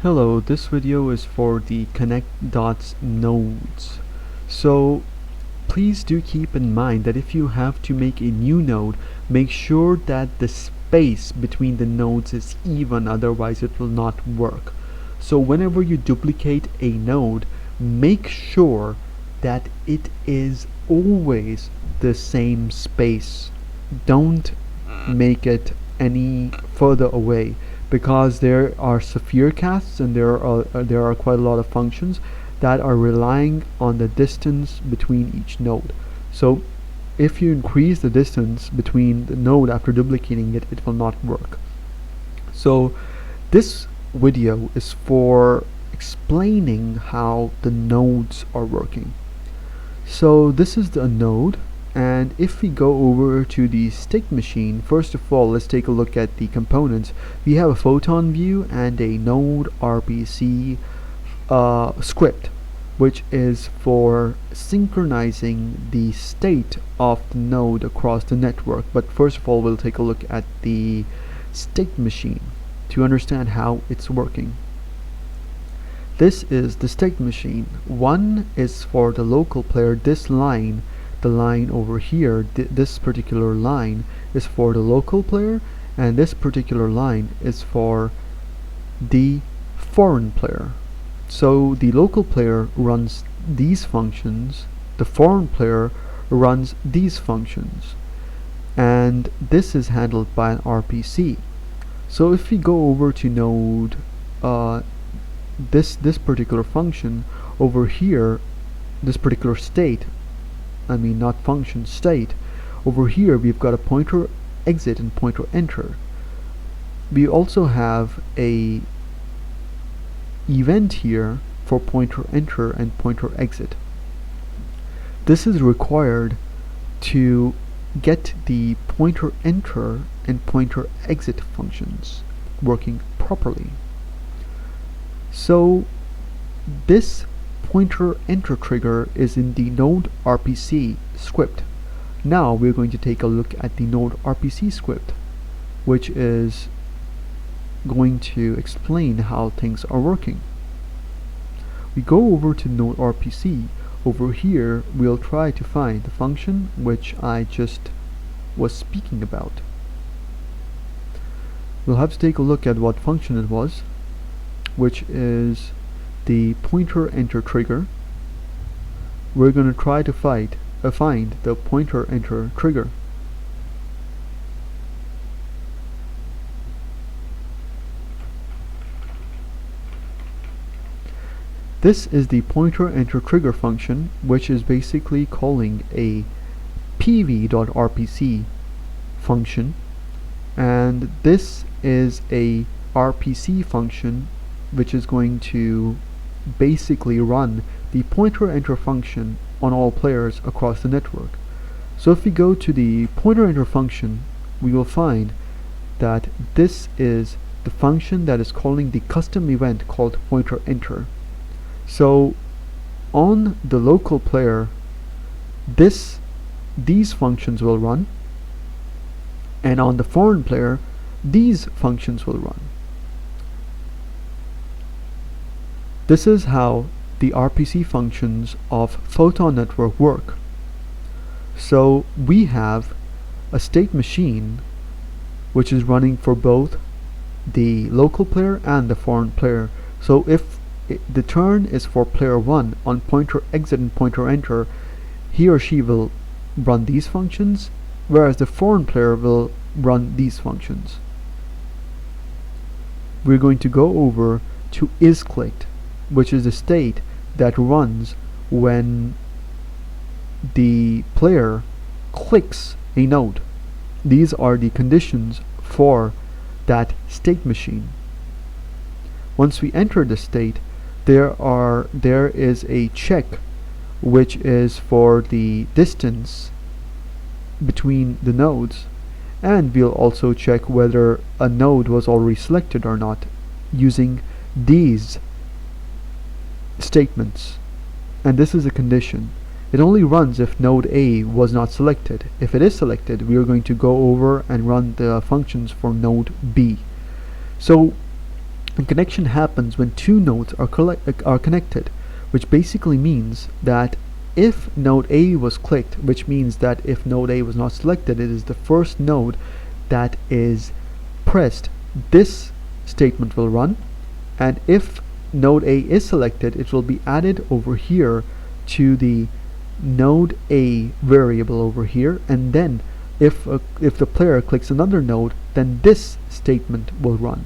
Hello, this video is for the connect dots nodes. So please do keep in mind that if you have to make a new node, make sure that the space between the nodes is even, otherwise it will not work. So whenever you duplicate a node, make sure that it is always the same space. Don't make it any further away, because there are sphere casts and there are quite a lot of functions that are relying on the distance between each node. So if you increase the distance between the node after duplicating it, it will not work. So this video is for explaining how the nodes are working. So this is the node, and if we go over to the state machine, first of all let's take a look at the components. We have a photon view and a node RPC script, which is for synchronizing the state of the node across the network. But first of all, we'll take a look at the state machine to understand how it's working. This is the state machine. One is for the local player. This line, the line over here, this particular line is for the local player, and this particular line is for the foreign player. So the local player runs these functions, the foreign player runs these functions, and this is handled by an RPC. So if we go over to node this particular function over here, this particular state, I mean not function, state, over here we've got a pointer exit and pointer enter. We also have a event here for pointer enter and pointer exit. This is required to get the pointer enter and pointer exit functions working properly. So this pointer enter trigger is in the node RPC script. Now we're going to take a look at the node RPC script, which is going to explain how things are working. We go over to node RPC. Over here we'll try to find the function which I just was speaking about. We'll have to take a look at what function it was, which is the pointer enter trigger. We're going to try to find the pointer enter trigger. This is the pointer enter trigger function, which is basically calling a pv.rpc function, and this is a RPC function which is going to basically run the pointer enter function on all players across the network. So if we go to the pointer enter function, we will find that this is the function that is calling the custom event called pointer enter. So on the local player, these functions will run, and on the foreign player these functions will run. This is how the RPC functions of Photon network work. So we have a state machine which is running for both the local player and the foreign player. So if the turn is for player 1 on pointer exit and pointer enter, he or she will run these functions, whereas the foreign player will run these functions. We're going to go over to isClicked, which is the state that runs when the player clicks a node. These are the conditions for that state machine. Once we enter the state, there is a check which is for the distance between the nodes, and we'll also check whether a node was already selected or not using these statements. And this is a condition. It only runs if node A was not selected. If it is selected, we are going to go over and run the functions for node B. So And connection happens when two nodes are connected, which basically means that if node A was clicked, which means that if node A was not selected, it is the first node that is pressed, this statement will run. And if node A is selected, it will be added over here to the node A variable over here, and then if the player clicks another node, then this statement will run.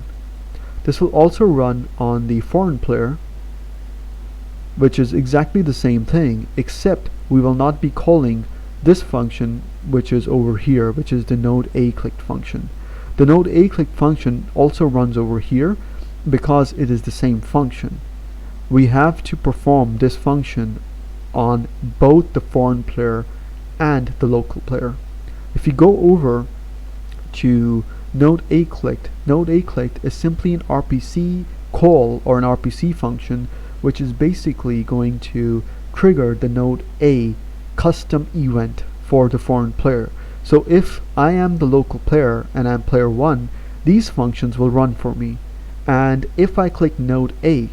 This will also run on the foreign player, which is exactly the same thing, except we will not be calling this function which is over here, which is the node A clicked function. The node A clicked function also runs over here because it is the same function. We have to perform this function on both the foreign player and the local player. If you go over to node A clicked is simply an RPC call or an RPC function, which is basically going to trigger the node A custom event for the foreign player. So if I am the local player and I'm player 1, these functions will run for me. And if I click node A,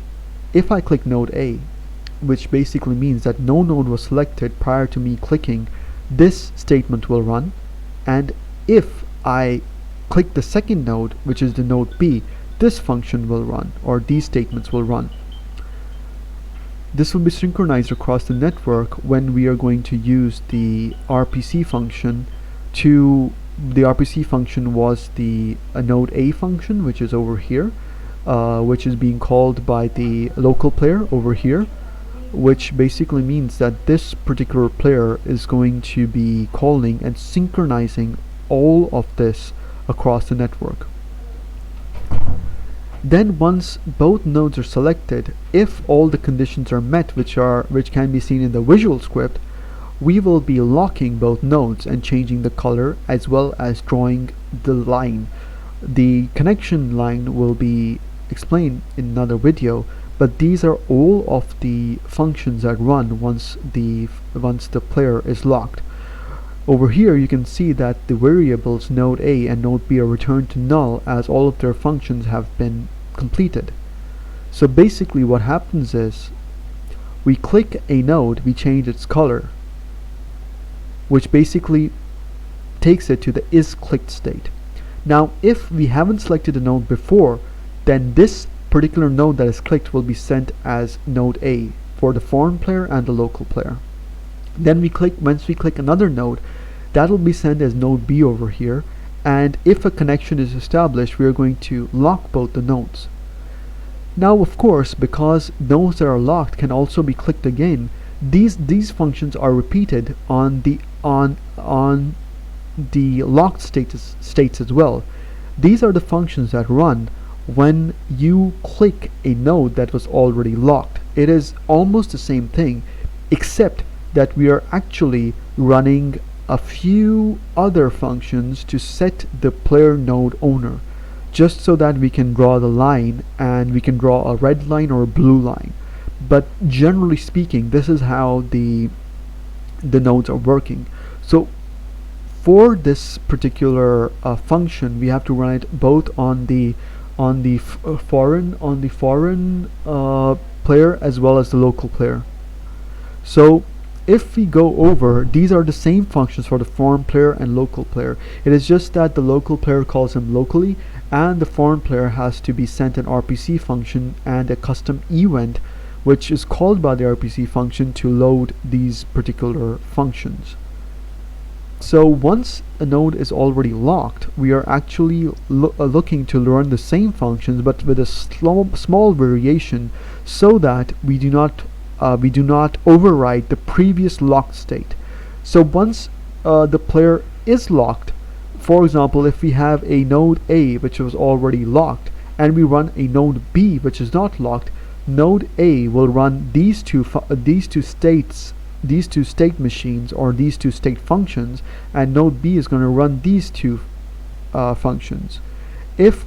which basically means that no node was selected prior to me clicking, this statement will run. And if I click the second node, which is the node B, this function will run, or these statements will run. This will be synchronized across the network when we are going to use the RPC function. The RPC function was the node A function, which is over here, which is being called by the local player over here, which basically means that this particular player is going to be calling and synchronizing all of this across the network. Then once both nodes are selected, if all the conditions are met, which can be seen in the visual script, we will be locking both nodes and changing the color as well as drawing the line. The connection line will be explained in another video, but these are all of the functions that run once the player is locked. Over here you can see that the variables node A and node B are returned to null as all of their functions have been completed. So basically what happens is we click a node, we change its color, which basically takes it to the is clicked state. Now if we haven't selected a node before, then this particular node that is clicked will be sent as node A for the foreign player and the local player. Then once we click another node, that will be sent as node B over here, and if a connection is established, we are going to lock both the nodes. Now of course, because nodes that are locked can also be clicked again, these functions are repeated on the locked states as well. These are the functions that run when you click a node that was already locked. It is almost the same thing, except that we are actually running a few other functions to set the player node owner, just so that we can draw the line, and we can draw a red line or a blue line. But generally speaking, this is how the nodes are working. So for this particular function, we have to run it both on the foreign player as well as the local player. So if we go over, these are the same functions for the foreign player and local player. It is just that the local player calls them locally, and the foreign player has to be sent an RPC function and a custom event, which is called by the RPC function to load these particular functions. So once a node is already locked, we are actually looking to learn the same functions but with a small variation, so that we do not override the previous locked state. So once the player is locked, for example, if we have a node A which was already locked and we run a node B which is not locked, node A will run these two state machines, or these two state functions, and node B is going to run these two functions. If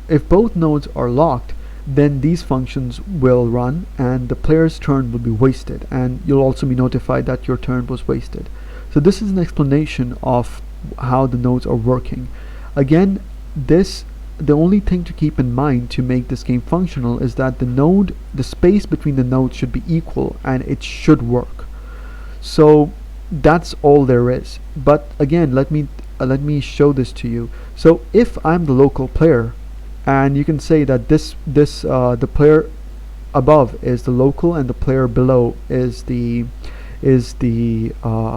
if both nodes are locked, then these functions will run and the player's turn will be wasted, and you'll also be notified that your turn was wasted. So this is an explanation of how the nodes are working. Again, the only thing to keep in mind to make this game functional is that the space between the nodes should be equal, and it should work. So that's all there is. But again, let me show this to you. So if I'm the local player, and you can say that the player above is the local and the player below is the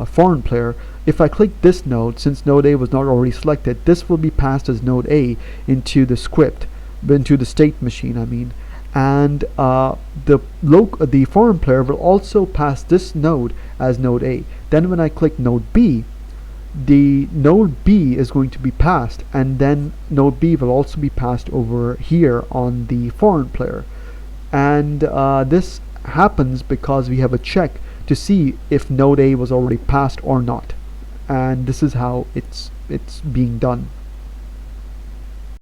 foreign player. If I click this node, since node A was not already selected, this will be passed as node A into the script, into the state machine, I mean. And the foreign player will also pass this node as node A. Then when I click node B, the node B is going to be passed, and then node B will also be passed over here on the foreign player. And this happens because we have a check to see if node A was already passed or not. And this is how it's being done.